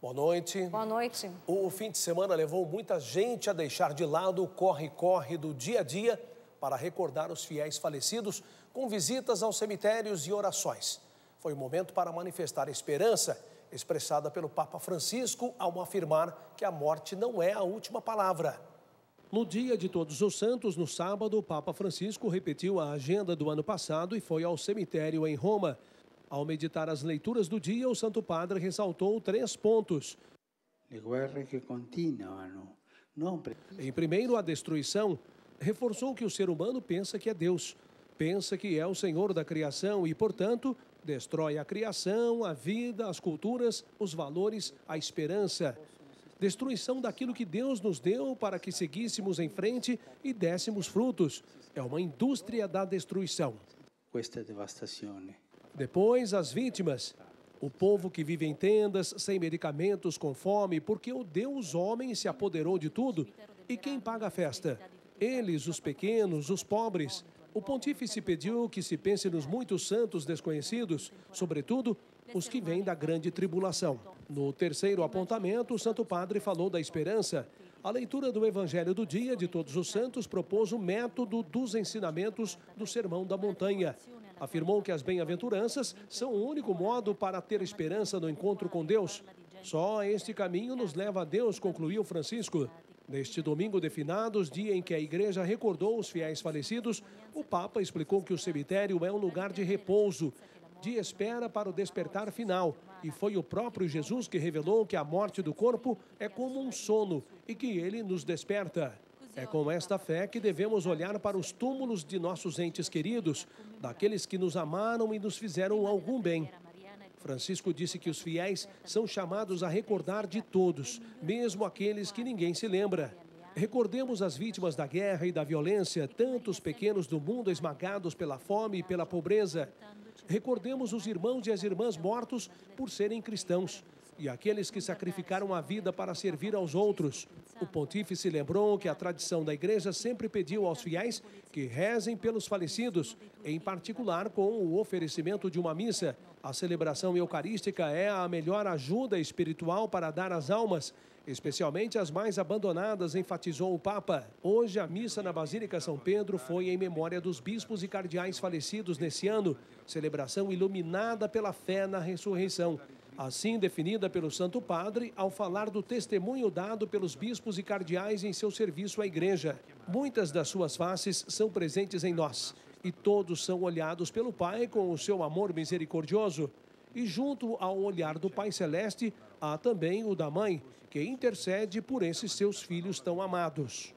Boa noite. Boa noite. O fim de semana levou muita gente a deixar de lado o corre-corre do dia a dia para recordar os fiéis falecidos com visitas aos cemitérios e orações. Foi um momento para manifestar esperança, expressada pelo Papa Francisco ao afirmar que a morte não é a última palavra. No dia de Todos os Santos, no sábado, o Papa Francisco repetiu a agenda do ano passado e foi ao cemitério em Roma. Ao meditar as leituras do dia, o Santo Padre ressaltou 3 pontos. Em primeiro, a destruição. Reforçou que o ser humano pensa que é Deus, pensa que é o Senhor da criação e, portanto, destrói a criação, a vida, as culturas, os valores, a esperança. Destruição daquilo que Deus nos deu para que seguíssemos em frente e dessemos frutos. É uma indústria da destruição. Depois, as vítimas. O povo que vive em tendas, sem medicamentos, com fome, porque o Deus homem se apoderou de tudo. E quem paga a festa? Eles, os pequenos, os pobres. O pontífice pediu que se pense nos muitos santos desconhecidos, sobretudo os que vêm da grande tribulação. No terceiro apontamento, o Santo Padre falou da esperança. A leitura do Evangelho do dia de Todos os Santos propôs o método dos ensinamentos do Sermão da Montanha. Afirmou que as bem-aventuranças são o único modo para ter esperança no encontro com Deus. Só este caminho nos leva a Deus, concluiu Francisco. Neste domingo de finados, dia em que a Igreja recordou os fiéis falecidos, o Papa explicou que o cemitério é um lugar de repouso, de espera para o despertar final. E foi o próprio Jesus que revelou que a morte do corpo é como um sono e que ele nos desperta. É com esta fé que devemos olhar para os túmulos de nossos entes queridos, daqueles que nos amaram e nos fizeram algum bem. Francisco disse que os fiéis são chamados a recordar de todos, mesmo aqueles que ninguém se lembra. Recordemos as vítimas da guerra e da violência, tantos pequenos do mundo esmagados pela fome e pela pobreza. Recordemos os irmãos e as irmãs mortos por serem cristãos e aqueles que sacrificaram a vida para servir aos outros. O pontífice lembrou que a tradição da Igreja sempre pediu aos fiéis que rezem pelos falecidos, em particular com o oferecimento de uma missa. A celebração eucarística é a melhor ajuda espiritual para dar às almas, especialmente as mais abandonadas, enfatizou o Papa. Hoje, a missa na Basílica São Pedro foi em memória dos bispos e cardeais falecidos nesse ano, celebração iluminada pela fé na ressurreição. Assim definida pelo Santo Padre ao falar do testemunho dado pelos bispos e cardeais em seu serviço à Igreja. Muitas das suas faces são presentes em nós e todos são olhados pelo Pai com o seu amor misericordioso. E junto ao olhar do Pai Celeste, há também o da Mãe, que intercede por esses seus filhos tão amados.